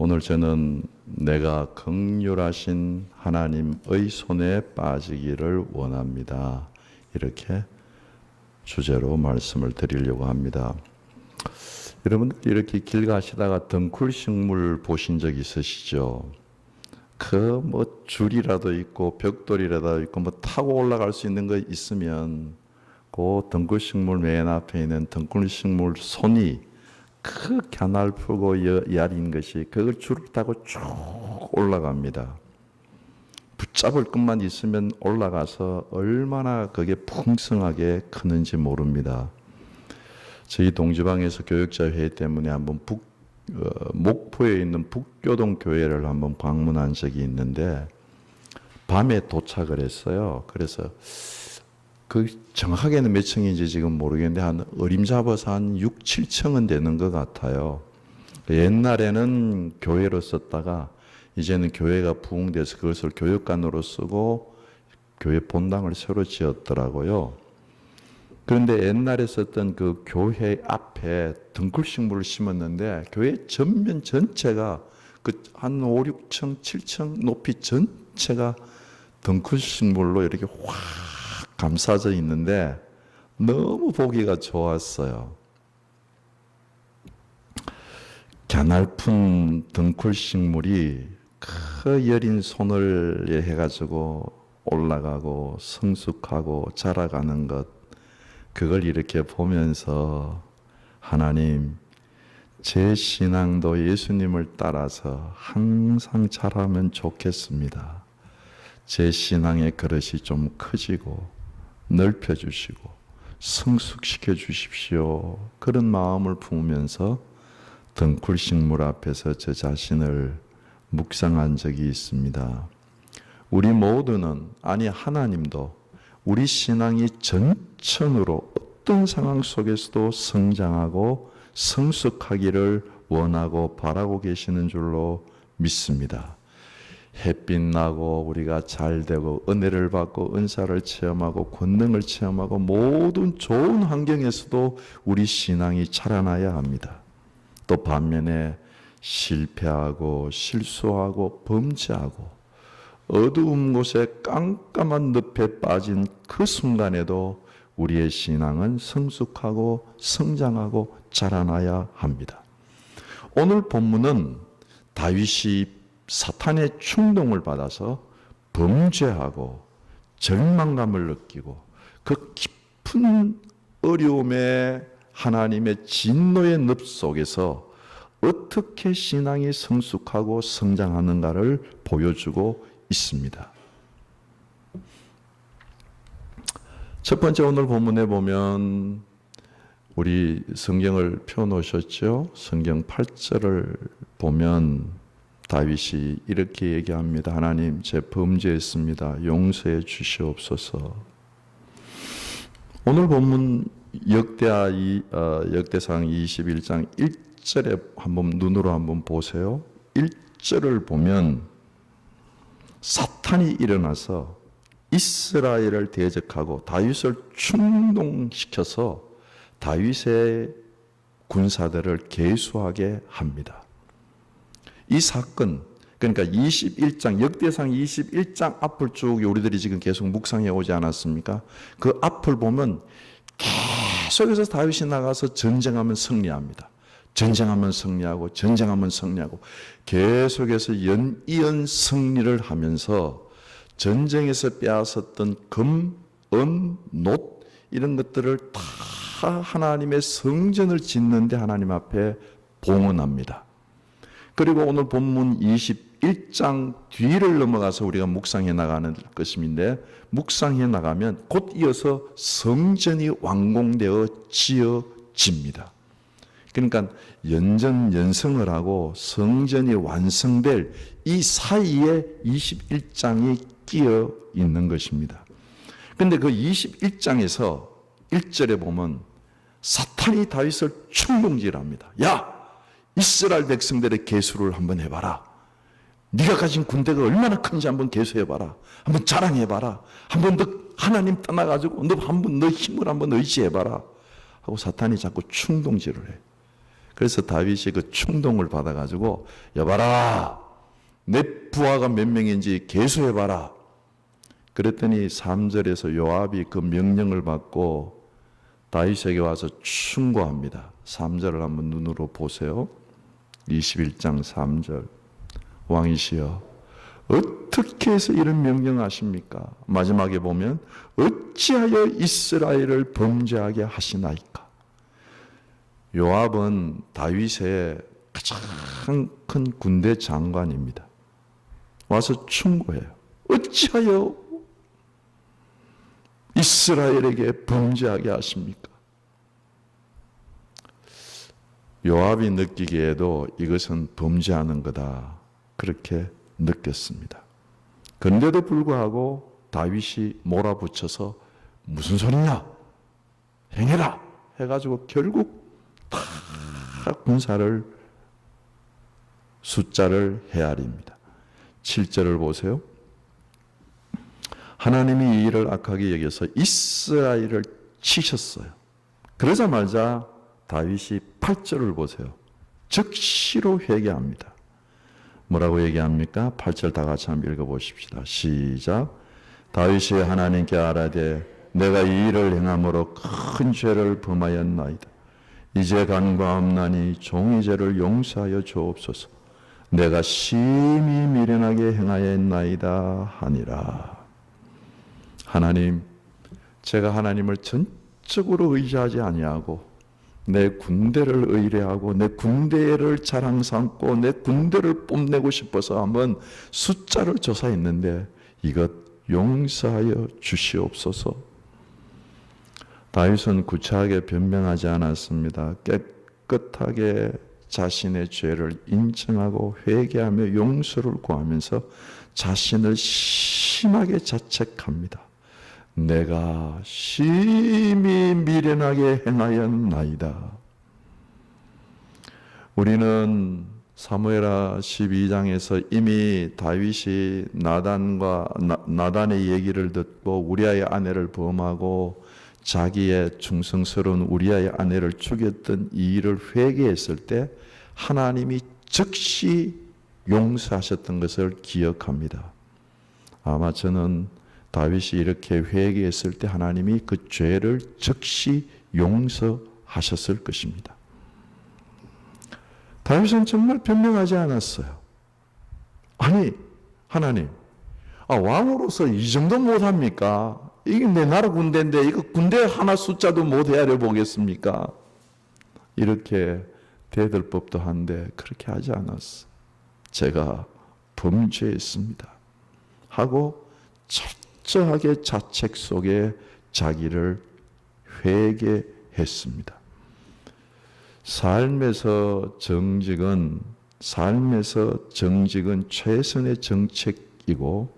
오늘 저는 내가 긍휼하신 하나님의 손에 빠지기를 원합니다. 이렇게 주제로 말씀을 드리려고 합니다. 여러분들 이렇게 길 가시다가 덩쿨식물 보신 적 있으시죠? 그 뭐 줄이라도 있고 벽돌이라도 있고 뭐 타고 올라갈 수 있는 거 있으면 그 덩쿨식물 맨 앞에 있는 덩쿨식물 손이 그 가날프고 야린 것이 그걸 줄을 타고 쭉 올라갑니다. 붙잡을 것만 있으면 올라가서 얼마나 그게 풍성하게 크는지 모릅니다. 저희 동지방에서 교육자회의 때문에 한번 목포에 있는 북교동 교회를 한번 방문한 적이 있는데 밤에 도착을 했어요. 그래서 그 정확하게는 몇 층인지 지금 모르겠는데 한 어림잡아서 한 6, 7층은 되는 것 같아요. 옛날에는 교회로 썼다가 이제는 교회가 부흥돼서 그것을 교육관으로 쓰고 교회 본당을 새로 지었더라고요. 그런데 옛날에 썼던 그 교회 앞에 덩쿨식물을 심었는데 교회 전면 전체가 그 한 5, 6층, 7층 높이 전체가 덩쿨식물로 이렇게 확 감싸져 있는데 너무 보기가 좋았어요. 가날픈 덩쿨식물이 그 여린 손을 해가지고 올라가고 성숙하고 자라가는 것, 그걸 이렇게 보면서 하나님, 제 신앙도 예수님을 따라서 항상 자라면 좋겠습니다. 제 신앙의 그릇이 좀 커지고 넓혀주시고 성숙시켜 주십시오. 그런 마음을 품으면서 덩쿨식물 앞에서 저 자신을 묵상한 적이 있습니다. 우리 모두는, 아니 하나님도 우리 신앙이 전천으로 어떤 상황 속에서도 성장하고 성숙하기를 원하고 바라고 계시는 줄로 믿습니다. 햇빛 나고 우리가 잘 되고 은혜를 받고 은사를 체험하고 권능을 체험하고 모든 좋은 환경에서도 우리 신앙이 자라나야 합니다. 또 반면에 실패하고 실수하고 범죄하고 어두운 곳에 깜깜한 늪에 빠진 그 순간에도 우리의 신앙은 성숙하고 성장하고 자라나야 합니다. 오늘 본문은 다윗이 사탄의 충동을 받아서 범죄하고 절망감을 느끼고 그 깊은 어려움에 하나님의 진노의 늪 속에서 어떻게 신앙이 성숙하고 성장하는가를 보여주고 있습니다. 첫 번째 오늘 본문에 보면 우리 성경을 펴놓으셨죠? 성경 8절을 보면 다윗이 이렇게 얘기합니다. 하나님, 제 범죄했습니다. 용서해 주시옵소서. 오늘 본문 역대상 21장 1절에 한번 눈으로 한번 보세요. 1절을 보면 사탄이 일어나서 이스라엘을 대적하고 다윗을 충동시켜서 다윗의 군사들을 계수하게 합니다. 이 사건, 그러니까 21장, 역대상 21장 앞을 쭉 우리들이 지금 계속 묵상해 오지 않았습니까? 그 앞을 보면 계속해서 다윗이 나가서 전쟁하면 승리합니다. 전쟁하면 승리하고 전쟁하면 승리하고 계속해서 연이은 승리를 하면서 전쟁에서 빼앗았던 금, 은, 놋 이런 것들을 다 하나님의 성전을 짓는데 하나님 앞에 봉헌합니다. 그리고 오늘 본문 21장 뒤를 넘어가서 우리가 묵상해 나가는 것인데 묵상해 나가면 곧 이어서 성전이 완공되어 지어집니다. 그러니까 연전연승을 하고 성전이 완성될 이 사이에 21장이 끼어 있는 것입니다. 그런데 그 21장에서 1절에 보면 사탄이 다윗을 충동질합니다. 야! 이스라엘 백성들의 계수를 한번 해봐라. 네가 가진 군대가 얼마나 큰지 한번 계수해봐라. 한번 자랑해봐라. 한번 너 하나님 떠나가지고 너 힘을 한번 의지해봐라. 하고 사탄이 자꾸 충동질을 해. 그래서 다윗이 그 충동을 받아가지고 여봐라, 내 부하가 몇 명인지 계수해봐라. 그랬더니 3절에서 요압이 그 명령을 받고 다윗에게 와서 충고합니다. 3절을 한번 눈으로 보세요. 21장 3절. 왕이시여, 어떻게 해서 이런 명령하십니까? 마지막에 보면 어찌하여 이스라엘을 범죄하게 하시나이까? 요압은 다윗의 가장 큰 군대 장관입니다. 와서 충고해요. 어찌하여 이스라엘에게 범죄하게 하십니까? 요압이 느끼기에도 이것은 범죄하는 거다, 그렇게 느꼈습니다. 그런데도 불구하고 다윗이 몰아붙여서 무슨 소리냐? 행해라! 해가지고 결국 다 군사를 숫자를 헤아립니다. 7절을 보세요. 하나님이 이 일을 악하게 여겨서 이스라엘을 치셨어요. 그러자마자 다윗이 8절을 보세요. 즉시로 회개합니다. 뭐라고 얘기합니까? 8절 다 같이 한번 읽어보십시다. 시작. 다윗이 하나님께 아뢰되 내가 이 일을 행함으로 큰 죄를 범하였나이다. 이제 간과함나니 종의 죄를 용서하여 주옵소서. 내가 심히 미련하게 행하였나이다 하니라. 하나님, 제가 하나님을 전적으로 의지하지 아니하고 내 군대를 의뢰하고 내 군대를 자랑 삼고 내 군대를 뽐내고 싶어서 한번 숫자를 조사했는데 이것 용서하여 주시옵소서. 다윗은 구차하게 변명하지 않았습니다. 깨끗하게 자신의 죄를 인정하고 회개하며 용서를 구하면서 자신을 심하게 자책합니다. 내가 심히 미련하게 행하였나이다. 우리는 사무엘하 12장에서 이미 다윗이 나단의 얘기를 듣고 우리아의 아내를 범하고 자기의 충성스러운 우리아의 아내를 죽였던 이 일을 회개했을 때 하나님이 즉시 용서하셨던 것을 기억합니다. 아마 저는 다윗이 이렇게 회개했을 때 하나님이 그 죄를 즉시 용서하셨을 것입니다. 다윗은 정말 변명하지 않았어요. 아니, 하나님, 왕으로서 이 정도 못합니까? 이게 내 나라 군대인데 이거 군대 하나 숫자도 못 헤아려 보겠습니까? 이렇게 대들 법도 한데 그렇게 하지 않았어. 제가 범죄했습니다 하고 철저하게 자책 속에 자기를 회개했습니다. 삶에서 정직은 최선의 정책이고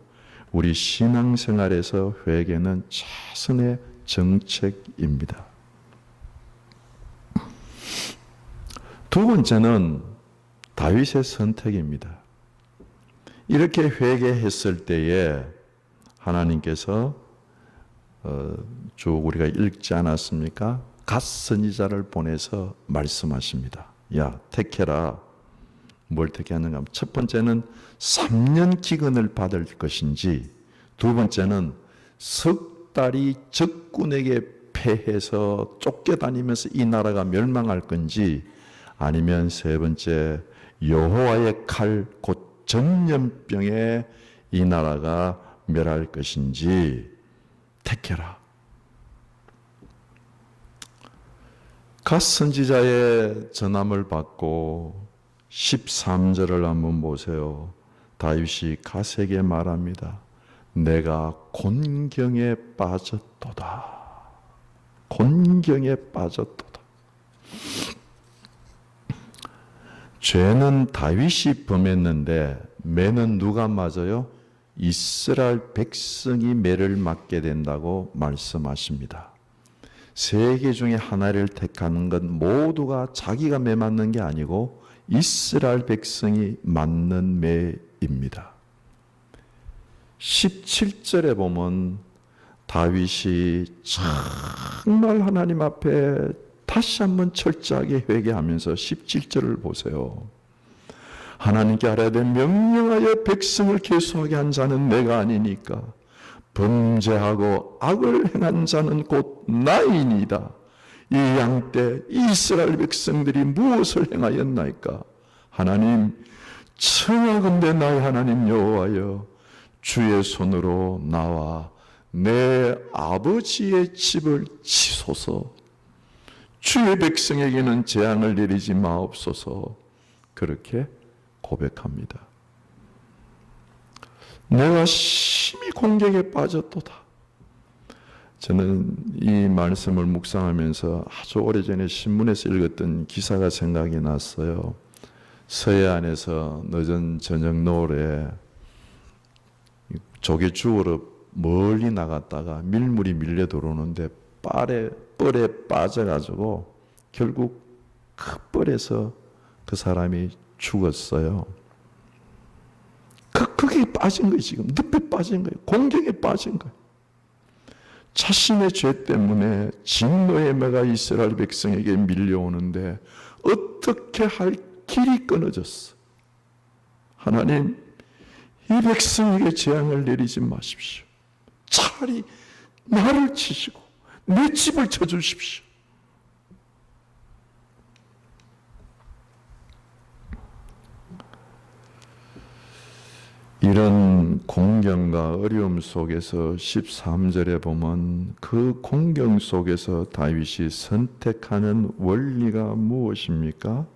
우리 신앙생활에서 회개는 최선의 정책입니다. 두 번째는 다윗의 선택입니다. 이렇게 회개했을 때에 하나님께서 쭉 우리가 읽지 않았습니까? 갓 선지자를 보내서 말씀하십니다. 야, 택해라. 뭘 택하는가? 첫 번째는 3년 기근을 받을 것인지, 두 번째는 석 달이 적군에게 패해서 쫓겨다니면서 이 나라가 멸망할 건지, 아니면 세 번째 여호와의 칼 곧 전염병에 이 나라가 멸할 것인지 택해라. 갓 선지자의 전함을 받고 13절을 한번 보세요. 다윗이 갓에게 말합니다. 내가 곤경에 빠졌도다. 곤경에 빠졌도다. 죄는 다윗이 범했는데 매는 누가 맞아요? 이스라엘 백성이 매를 맞게 된다고 말씀하십니다. 세 개 중에 하나를 택하는 건 모두가 자기가 매 맞는 게 아니고 이스라엘 백성이 맞는 매입니다. 17절에 보면 다윗이 정말 하나님 앞에 다 다시 한번 철저하게 회개하면서 17절을 보세요. 하나님께 알아야 될 명령하여 백성을 계수하게 한 자는 내가 아니니까 범죄하고 악을 행한 자는 곧 나이니이다. 이 양 때 이스라엘 백성들이 무엇을 행하였나이까? 하나님, 청하건대 나의 하나님 여호와여, 주의 손으로 나와 내 아버지의 집을 치소서. 주의 백성에게는 재앙을 내리지 마옵소서. 그렇게 고백합니다. 내가 심히 공경에 빠졌도다. 저는 이 말씀을 묵상하면서 아주 오래전에 신문에서 읽었던 기사가 생각이 났어요. 서해안에서 늦은 저녁 노을에 조개 주우러 멀리 나갔다가 밀물이 밀려 들어오는데 뻘에 빠져가지고 결국 그 뻘에서 그 사람이 죽었어요. 그게 빠진 거예요. 지금 늪에 빠진 거예요. 공경에 빠진 거예요. 자신의 죄 때문에 진노의 매가 이스라엘 백성에게 밀려오는데 어떻게 할 길이 끊어졌어. 하나님, 이 백성에게 재앙을 내리지 마십시오. 차라리 나를 치시고 내 집을 쳐주십시오. 이런 공경과 어려움 속에서 13절에 보면 그 공경 속에서 다윗이 선택하는 원리가 무엇입니까?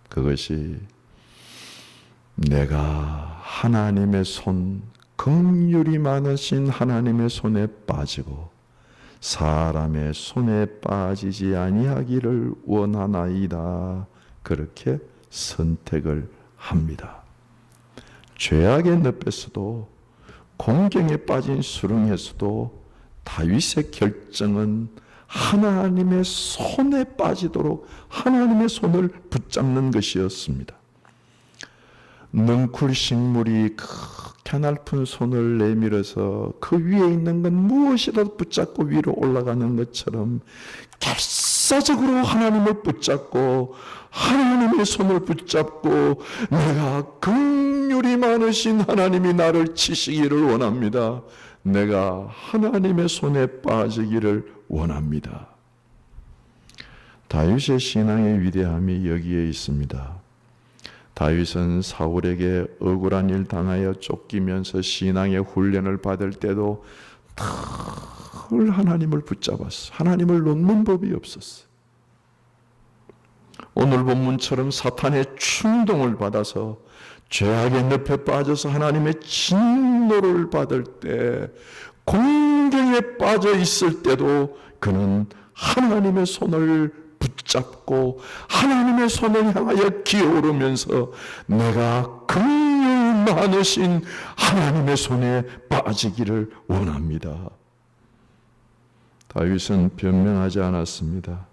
그것이 내가 하나님의 손, 긍휼이 많으신 하나님의 손에 빠지고 사람의 손에 빠지지 아니하기를 원하나이다. 그렇게 선택을 합니다. 죄악의 늪에서도 공경에 빠진 수렁에서도 다윗의 결정은 하나님의 손에 빠지도록 하나님의 손을 붙잡는 것이었습니다. 능쿨 식물이 켜넓은 손을 내밀어서 그 위에 있는 건 무엇이라도 붙잡고 위로 올라가는 것처럼 결사적으로 하나님을 붙잡고 하나님의 손을 붙잡고 내가 긍휼이 많으신 하나님이 나를 치시기를 원합니다. 내가 하나님의 손에 빠지기를 원합니다. 다윗의 신앙의 위대함이 여기에 있습니다. 다윗은 사울에게 억울한 일 당하여 쫓기면서 신앙의 훈련을 받을 때도 늘 하나님을 붙잡았어. 하나님을 놓는 법이 없었어. 오늘 본문처럼 사탄의 충동을 받아서 죄악의 늪에 빠져서 하나님의 진노를 받을 때, 공경에 빠져 있을 때도 그는 하나님의 손을 붙잡고 하나님의 손을 향하여 기어오르면서 내가 긍휼 많으신 하나님의 손에 빠지기를 원합니다. 다윗은 변명하지 않았습니다.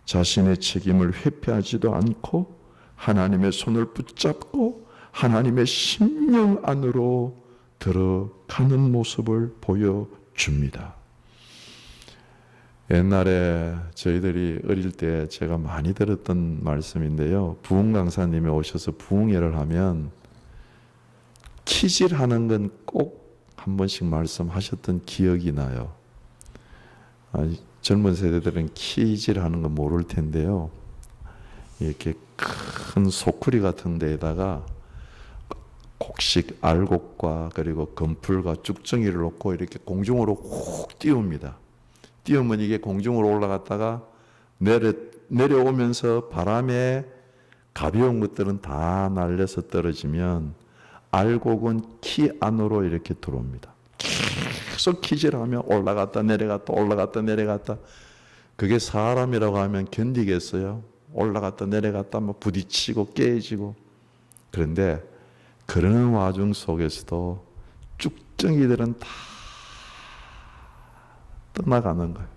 자신의 책임을 회피하지도 않고 하나님의 손을 붙잡고 하나님의 심령 안으로 들어가는 모습을 보여줍니다. 옛날에 저희들이 어릴 때 제가 많이 들었던 말씀인데요. 부흥 강사님이 오셔서 부흥회를 하면 키질하는 건 꼭 한 번씩 말씀하셨던 기억이 나요. 젊은 세대들은 키질하는 거 모를 텐데요. 이렇게 큰 소쿠리 같은 데에다가 곡식 알곡과 그리고 건풀과 쭉정이를 놓고 이렇게 공중으로 훅 띄웁니다. 띄우면 이게 공중으로 올라갔다가 내려오면서 바람에 가벼운 것들은 다 날려서 떨어지면 알곡은 키 안으로 이렇게 들어옵니다. 계속 키질하면 올라갔다 내려갔다 올라갔다 내려갔다. 그게 사람이라고 하면 견디겠어요? 올라갔다 내려갔다 뭐 부딪히고 깨지고. 그런데 그러는 와중 속에서도 쭉정이들은 다 떠나가는 거예요.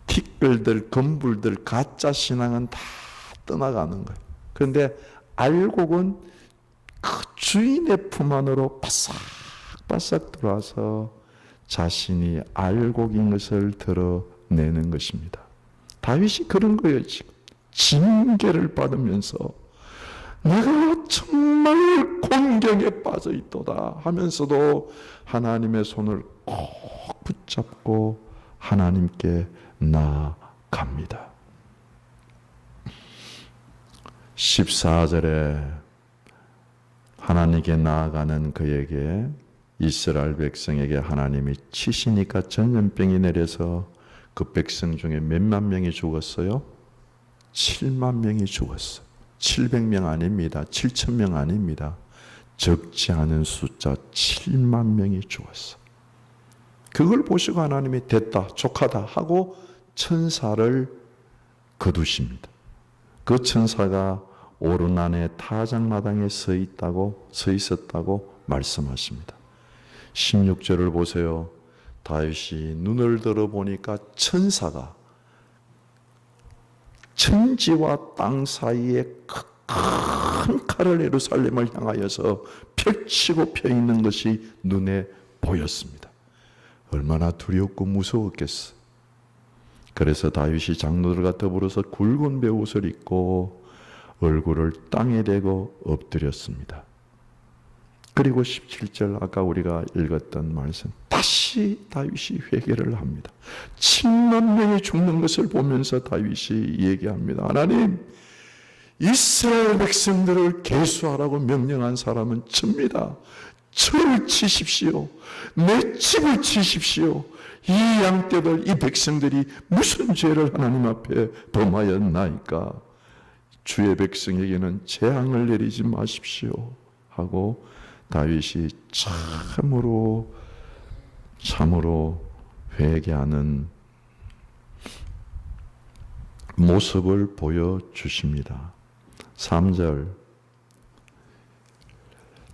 티끌들, 건불들, 가짜 신앙은 다 떠나가는 거예요. 그런데 알곡은 그 주인의 품 안으로 바싹바싹 들어와서 자신이 알곡인 것을 드러내는 것입니다. 다윗이 그런 거예요. 지금 징계를 받으면서 내가 정말 곤경에 빠져 있도다 하면서도 하나님의 손을 꼭 붙잡고 하나님께 나아갑니다. 14절에 하나님께 나아가는 그에게 이스라엘 백성에게 하나님이 치시니까 전염병이 내려서 그 백성 중에 몇만 명이 죽었어요? 7만 명이 죽었어요. 700명 아닙니다. 7,000명 아닙니다. 적지 않은 숫자 7만 명이 죽었어. 그걸 보시고 하나님이 됐다, 족하다 하고 천사를 거두십니다. 그 천사가 오르난의 타작마당에 서 있었다고 말씀하십니다. 16절을 보세요. 다윗이 눈을 들어보니까 천사가 천지와 땅 사이에 큰 칼을 예루살렘을 향하여서 펼치고 펴 있는 것이 눈에 보였습니다. 얼마나 두렵고 무서웠겠어. 그래서 다윗이 장로들과 더불어서 굵은 베옷을 입고 얼굴을 땅에 대고 엎드렸습니다. 그리고 17절 아까 우리가 읽었던 말씀, 다시 다윗이 회개를 합니다. 7만 명이 죽는 것을 보면서 다윗이 얘기합니다. 하나님, 이스라엘 백성들을 계수하라고 명령한 사람은 접니다. 저를 치십시오. 내 집을 치십시오. 이 양떼들, 이 백성들이 무슨 죄를 하나님 앞에 범하였나이까? 주의 백성에게는 재앙을 내리지 마십시오 하고 다윗이 참으로 회개하는 모습을 보여주십니다. 3절,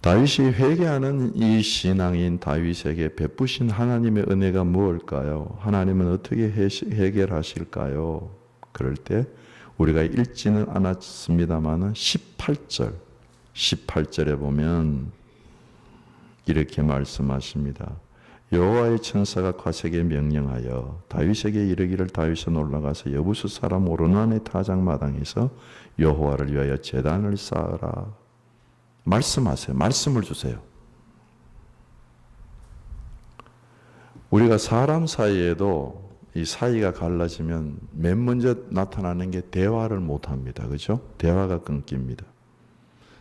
다윗이 회개하는 이 신앙인 다윗에게 베푸신 하나님의 은혜가 무엇일까요? 하나님은 어떻게 해결하실까요? 그럴 때 우리가 읽지는 않았습니다만 18절에 보면 이렇게 말씀하십니다. 여호와의 천사가 갓에게 명령하여 다윗에게 이르기를, 다윗은 올라가서 여부수 사람 오르난의 타작마당에서 여호와를 위하여 제단을 쌓으라. 말씀하세요. 말씀을 주세요. 우리가 사람 사이에도 이 사이가 갈라지면 맨 먼저 나타나는 게 대화를 못합니다. 그렇죠? 대화가 끊깁니다.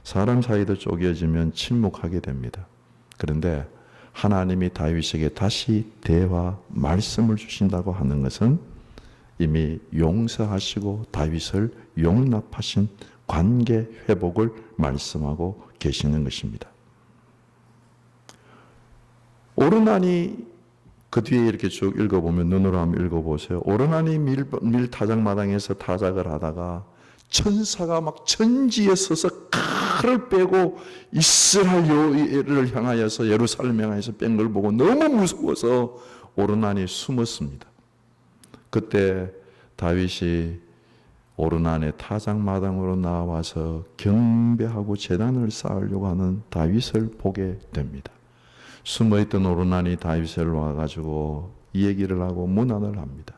사람 사이도 쪼개지면 침묵하게 됩니다. 그런데 하나님이 다윗에게 다시 대화, 말씀을 주신다고 하는 것은 이미 용서하시고 다윗을 용납하신 관계 회복을 말씀하고 계시는 것입니다. 오르난이 그 뒤에 이렇게 쭉 읽어보면, 눈으로 한번 읽어보세요. 오르난이 밀타작마당에서 타작을 하다가 천사가 막 천지에 서서 칼을 빼고 이스라엘을 향하여서 예루살렘 향하여서 뺀 걸 보고 너무 무서워서 오르난이 숨었습니다. 그때 다윗이 오르난의 타작마당으로 나와서 경배하고 제단을 쌓으려고 하는 다윗을 보게 됩니다. 숨어있던 오르난이 다윗을 와가지고 이 얘기를 하고 문안을 합니다.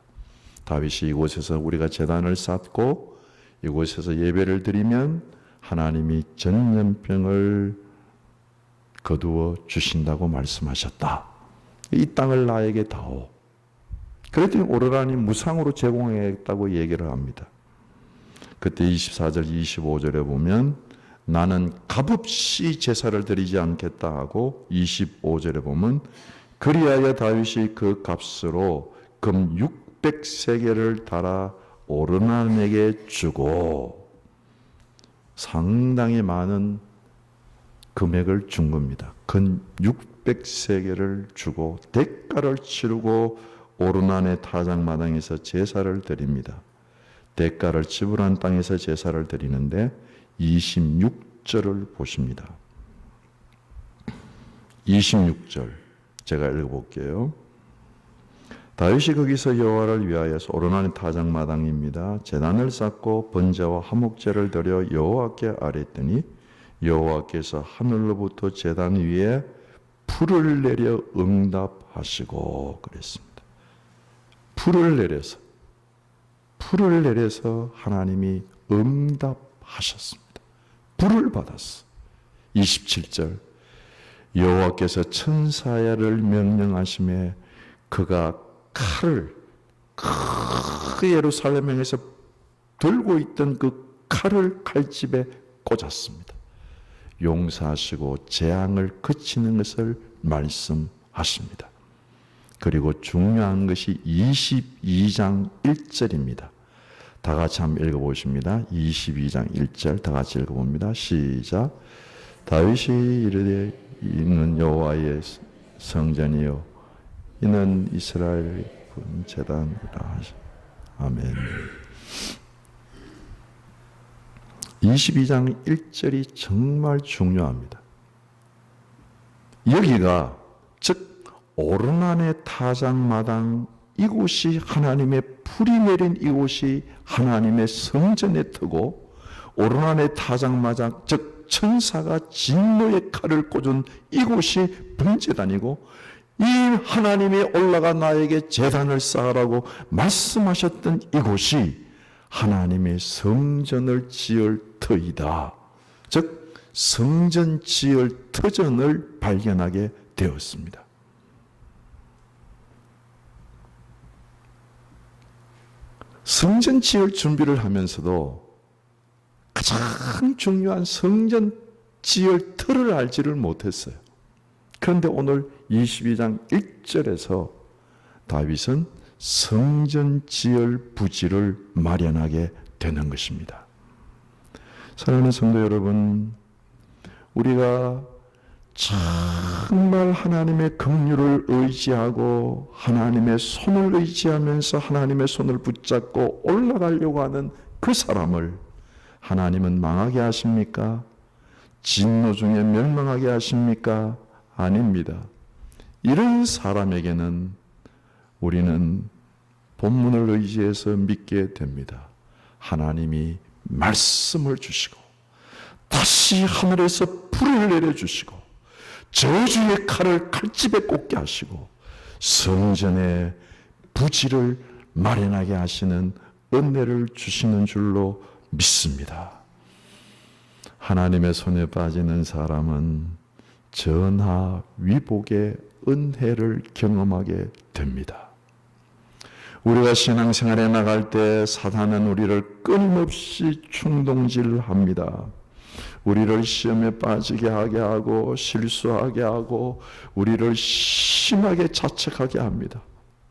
다윗이 이곳에서 우리가 제단을 쌓고 이곳에서 예배를 드리면 하나님이 전염병을 거두어 주신다고 말씀하셨다. 이 땅을 나에게 다오. 그랬더니 오르난이 무상으로 제공하겠다고 얘기를 합니다. 그때 24절 25절에 보면 나는 값없이 제사를 드리지 않겠다 하고, 25절에 보면 그리하여 다윗이 그 값으로 금 600세겔을 달아 오르난에게 주고, 상당히 많은 금액을 준 겁니다. 금 600세겔을 주고 대가를 치르고 오르난의 타작마당에서 제사를 드립니다. 대가를 지불한 땅에서 제사를 드리는데 26절을 보십니다. 26절 제가 읽어볼게요. 다윗이 거기서 여호와를 위하여서 오르난의 타작마당입니다. 제단을 쌓고 번제와 화목제를 드려 여호와께 아뢰더니 여호와께서 하늘로부터 제단 위에 불을 내려 응답하시고 그랬습니다. 불을 내려서 불을 내려서 하나님이 응답하셨습니다. 불을 받았어. 27절 여호와께서 천사야를 명령하심에 그가 칼을 그 예루살렘에서 들고 있던 그 칼을 칼집에 꽂았습니다. 용서하시고 재앙을 그치는 것을 말씀하십니다. 그리고 중요한 것이 22장 1절입니다. 다 같이 한번 읽어보십니다. 22장 1절 다 같이 읽어봅니다. 시작. 다윗이 이르되 이는 여호와의 성전이요 이는 이스라엘 제단이라 하시. 아멘. 22장 1절이 정말 중요합니다. 여기가 즉 오르난의 타작마당 이곳이 하나님의 불이 내린 이곳이 하나님의 성전의 터고 오르난의 타작마당 즉 천사가 진노의 칼을 꽂은 이곳이 번제단이고 이 하나님이 올라가 나에게 제단을 쌓으라고 말씀하셨던 이곳이 하나님의 성전을 지을 터이다. 즉 성전 지을 터전을 발견하게 되었습니다. 성전 지을 준비를 하면서도 가장 중요한 성전 지을 터를 알지를 못했어요. 그런데 오늘 22장 1절에서 다윗은 성전 지을 부지를 마련하게 되는 것입니다. 사랑하는 성도 여러분, 우리가 정말 하나님의 긍휼을 의지하고 하나님의 손을 의지하면서 하나님의 손을 붙잡고 올라가려고 하는 그 사람을 하나님은 망하게 하십니까? 진노 중에 멸망하게 하십니까? 아닙니다. 이런 사람에게는 우리는 본문을 의지해서 믿게 됩니다. 하나님이 말씀을 주시고 다시 하늘에서 불을 내려주시고 저주의 칼을 칼집에 꽂게 하시고 성전의 부지를 마련하게 하시는 은혜를 주시는 줄로 믿습니다. 하나님의 손에 빠지는 사람은 전하 위복의 은혜를 경험하게 됩니다. 우리가 신앙생활에 나갈 때 사단은 우리를 끊임없이 충동질합니다. 우리를 시험에 빠지게 하게 하고 실수하게 하고 우리를 심하게 자책하게 합니다.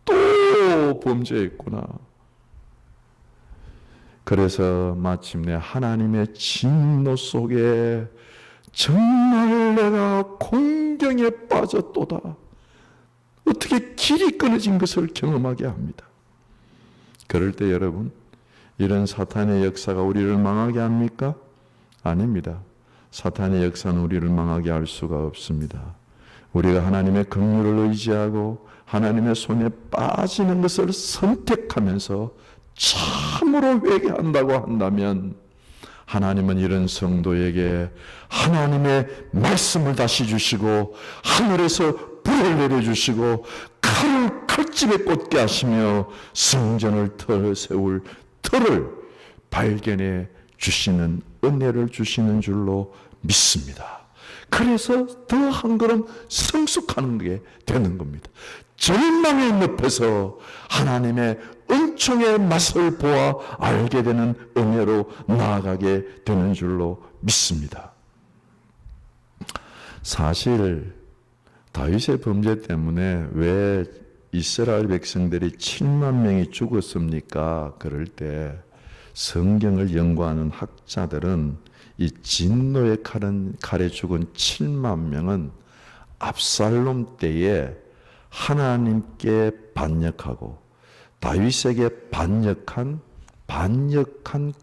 또 범죄했구나. 그래서 마침내 하나님의 진노 속에 정말 내가 공경에 빠졌도다. 어떻게 길이 끊어진 것을 경험하게 합니다. 그럴 때 여러분, 이런 사탄의 역사가 우리를 망하게 합니까? 아닙니다. 사탄의 역사는 우리를 망하게 할 수가 없습니다. 우리가 하나님의 긍휼을 의지하고 하나님의 손에 빠지는 것을 선택하면서 참으로 회개한다고 한다면 하나님은 이런 성도에게 하나님의 말씀을 다시 주시고 하늘에서 불을 내려주시고 칼을 칼집에 꽂게 하시며 성전을 세울 터를 발견해 주시는 은혜를 주시는 줄로 믿습니다. 그래서 더 한 걸음 성숙하는 게 되는 겁니다. 절망의 늪에서 하나님의 은총의 맛을 보아 알게 되는 은혜로 나아가게 되는 줄로 믿습니다. 사실 다윗의 범죄 때문에 왜 이스라엘 백성들이 7만 명이 죽었습니까? 그럴 때 성경을 연구하는 학자들은 이 진노의 칼에 죽은 7만 명은 압살롬 때에 하나님께 반역하고 다윗에게 반역한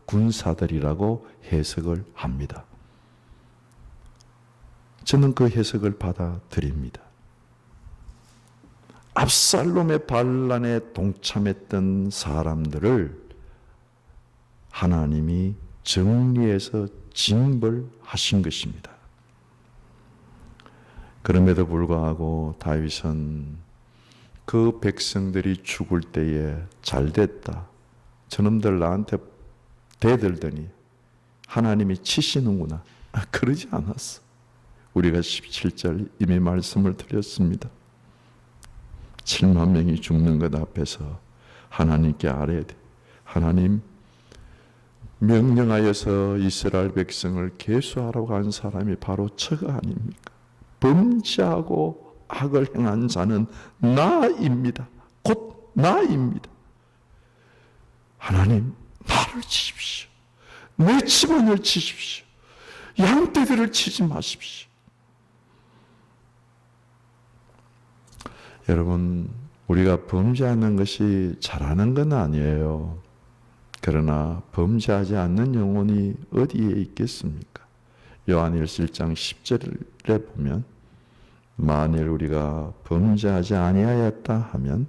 군사들이라고 해석을 합니다. 저는 그 해석을 받아들입니다. 압살롬의 반란에 동참했던 사람들을 하나님이 정리해서 징벌하신 것입니다. 그럼에도 불구하고 다윗은 그 백성들이 죽을 때에 잘됐다, 저놈들 나한테 대들더니 하나님이 치시는구나. 그러지 않았어. 우리가 17절 이미 말씀을 드렸습니다. 7만 명이 죽는 것 앞에서 하나님께 아뢰야 돼. 하나님, 명령하여서 이스라엘 백성을 계수하라고 한 사람이 바로 저가 아닙니까? 범죄하고 악을 행한 자는 나입니다. 곧 나입니다. 하나님, 나를 치십시오. 내 집안을 치십시오. 양떼들을 치지 마십시오. 여러분, 우리가 범죄하는 것이 잘하는 건 아니에요. 그러나 범죄하지 않는 영혼이 어디에 있겠습니까? 요한일서 1장 10절에 보면 만일 우리가 범죄하지 아니하였다 하면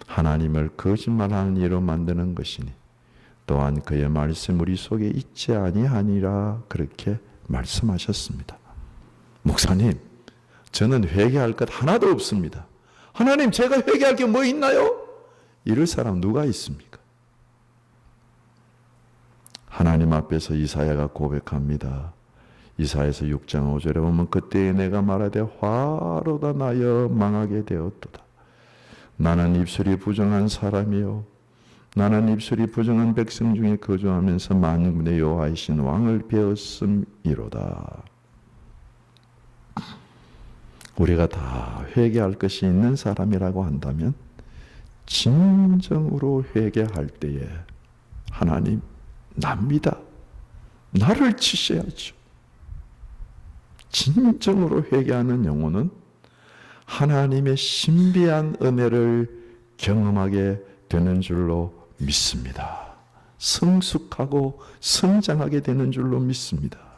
하나님을 거짓말하는 이로 만드는 것이니 또한 그의 말씀 우리 속에 있지 아니하니라 그렇게 말씀하셨습니다. 목사님, 저는 회개할 것 하나도 없습니다. 하나님, 제가 회개할 게 뭐 있나요? 이럴 사람 누가 있습니까? 하나님 앞에서 이사야가 고백합니다. 이사야서 6장 5절에 보면 그때에 내가 말하되 화로다 나여 망하게 되었도다. 나는 입술이 부정한 사람이요 나는 입술이 부정한 백성 중에 거주하면서 만군의 여호와이신 왕을 배웠음이로다. 우리가 다 회개할 것이 있는 사람이라고 한다면 진정으로 회개할 때에 하나님, 납니다. 나를 치셔야죠. 진정으로 회개하는 영혼은 하나님의 신비한 은혜를 경험하게 되는 줄로 믿습니다. 성숙하고 성장하게 되는 줄로 믿습니다.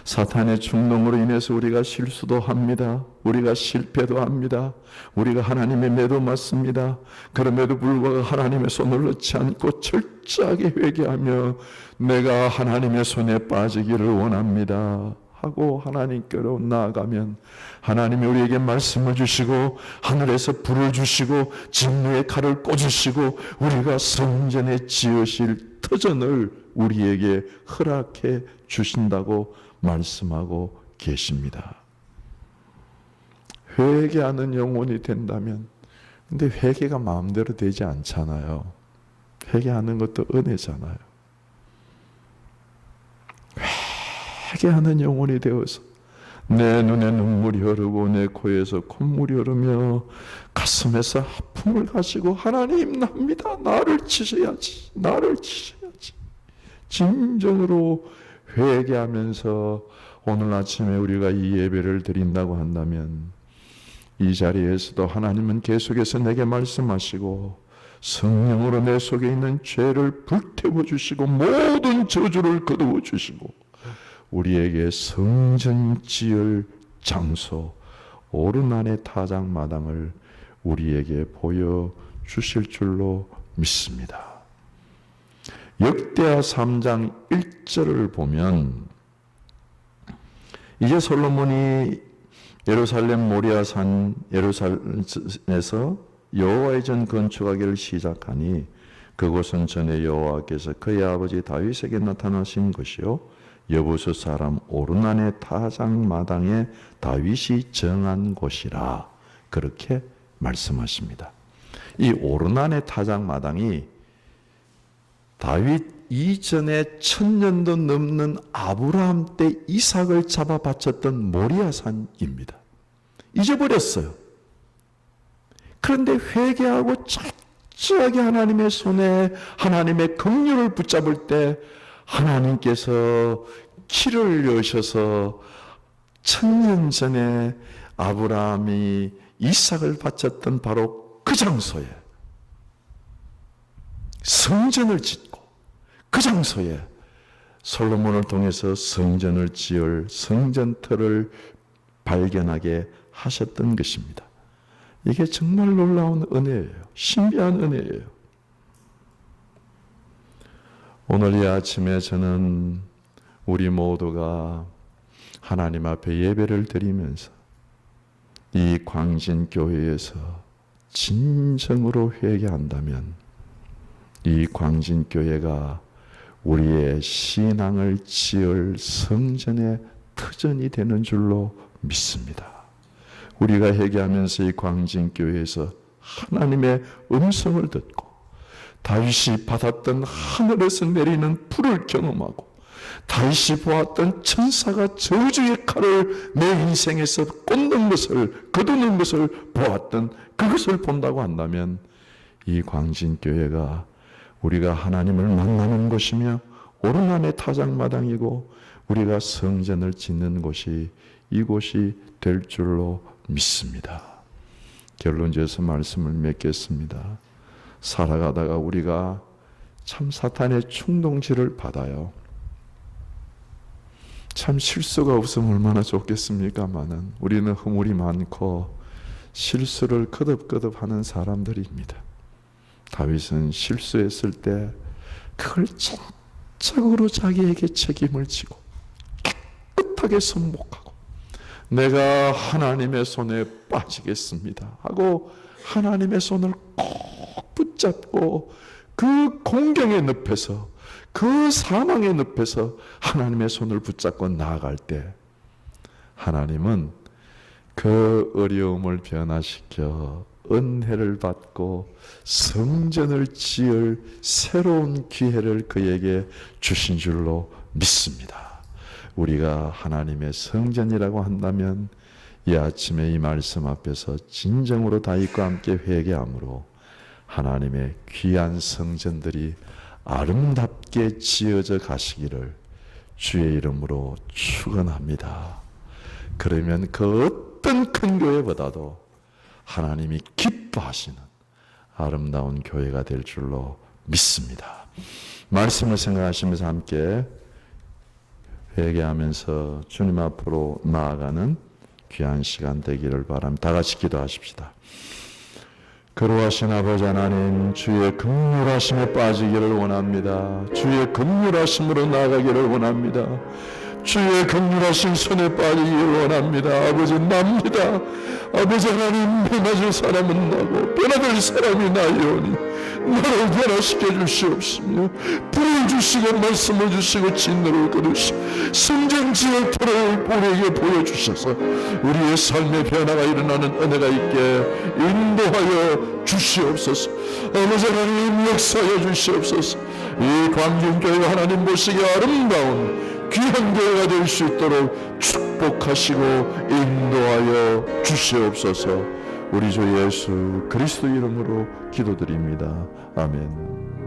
사탄의 충동으로 인해서 우리가 실수도 합니다. 우리가 실패도 합니다. 우리가 하나님의 매도 맞습니다. 그럼에도 불구하고 하나님의 손을 놓지 않고 철저하게 회개하며 내가 하나님의 손에 빠지기를 원합니다 하고 하나님께로 나아가면 하나님이 우리에게 말씀을 주시고 하늘에서 불을 주시고 진노의 칼을 꽂으시고 우리가 성전에 지으실 터전을 우리에게 허락해 주신다고 말씀하고 계십니다. 회개하는 영혼이 된다면, 근데 회개가 마음대로 되지 않잖아요. 회개하는 것도 은혜잖아요. 회개하는 영혼이 되어서 내 눈에 눈물이 흐르고 내 코에서 콧물이 흐르며 가슴에서 아픔을 가지고 하나님, 납니다. 나를 치셔야지. 나를 치셔야지. 진정으로 회개하면서 오늘 아침에 우리가 이 예배를 드린다고 한다면 이 자리에서도 하나님은 계속해서 내게 말씀하시고 성령으로 내 속에 있는 죄를 불태워 주시고 모든 저주를 거두어 주시고 우리에게 성전 지을 장소 오르난의 타작마당을 우리에게 보여주실 줄로 믿습니다. 역대하 3장 1절을 보면 이제 솔로몬이 예루살렘 모리아산 예루살렘에서 여호와의 전 건축하기를 시작하니 그곳은 전에 여호와께서 그의 아버지 다윗에게 나타나신 것이요 여부수 사람 오르난의 타작마당에 다윗이 정한 곳이라 그렇게 말씀하십니다. 이 오르난의 타작마당이 다윗 이전에 1000년도 넘는 아브라함 때 이삭을 잡아 바쳤던 모리아산입니다. 잊어버렸어요. 그런데 회개하고 철저하게 하나님의 손에 하나님의 긍휼을 붙잡을 때 하나님께서 길을 여셔서 1000년 전에 아브라함이 이삭을 바쳤던 바로 그 장소에 성전을 짓고 그 장소에 솔로몬을 통해서 성전을 지을 성전터를 발견하게 하셨던 것입니다. 이게 정말 놀라운 은혜예요. 신비한 은혜예요. 오늘 이 아침에 저는 우리 모두가 하나님 앞에 예배를 드리면서 이 광진교회에서 진정으로 회개한다면 이 광진교회가 우리의 신앙을 지을 성전의 터전이 되는 줄로 믿습니다. 우리가 회개하면서 이 광진교회에서 하나님의 음성을 듣고 다윗이 받았던 하늘에서 내리는 불을 경험하고 다윗이 보았던 천사가 저주의 칼을 내 인생에서 꽂는 것을, 거두는 것을 보았던 그것을 본다고 한다면 이 광진교회가 우리가 하나님을 만나는 곳이며 오르남의 타작마당이고 우리가 성전을 짓는 곳이 이곳이 될 줄로 믿습니다. 결론지어서 말씀을 맺겠습니다. 살아가다가 우리가 참 사탄의 충동질을 받아요. 참 실수가 없으면 얼마나 좋겠습니까마는 우리는 허물이 많고 실수를 거듭거듭 하는 사람들입니다. 다윗은 실수했을 때 그걸 전적으로 자기에게 책임을 지고 깨끗하게 선복하고 내가 하나님의 손에 빠지겠습니다 하고 하나님의 손을 꼭 붙잡고 그 공경의 늪에서 그 사망의 늪에서 하나님의 손을 붙잡고 나아갈 때 하나님은 그 어려움을 변화시켜 은혜를 받고 성전을 지을 새로운 기회를 그에게 주신 줄로 믿습니다. 우리가 하나님의 성전이라고 한다면 이 아침에 이 말씀 앞에서 진정으로 다윗과 함께 회개함으로 하나님의 귀한 성전들이 아름답게 지어져 가시기를 주의 이름으로 축원합니다. 그러면 그 어떤 큰 교회보다도 하나님이 기뻐하시는 아름다운 교회가 될 줄로 믿습니다. 말씀을 생각하시면서 함께 회개하면서 주님 앞으로 나아가는 귀한 시간 되기를 바랍니다. 다 같이 기도하십시다. 거룩하신 아버지 하나님, 주의 긍휼하심에 빠지기를 원합니다. 주의 긍휼하심으로 나아가기를 원합니다. 주의 긍휼하신 손에 빠지기를 원합니다. 아버지 납니다. 아버지 하나님, 변화될 사람은 나고 변화될 사람이 나이오니 나를 변화시켜 주시옵시며 불을 주시고 말씀을 주시고 진노를 거두시고 성전 지을 터를 우리에게 보여주셔서 우리의 삶의 변화가 일어나는 은혜가 있게 인도하여 주시옵소서. 아버지 하나님, 역사하여 주시옵소서. 이 광진교회가 하나님 보시기에 아름다운 귀한 교회가 될 수 있도록 축복하시고 인도하여 주시옵소서. 우리 주 예수 그리스도 이름으로 기도드립니다. 아멘.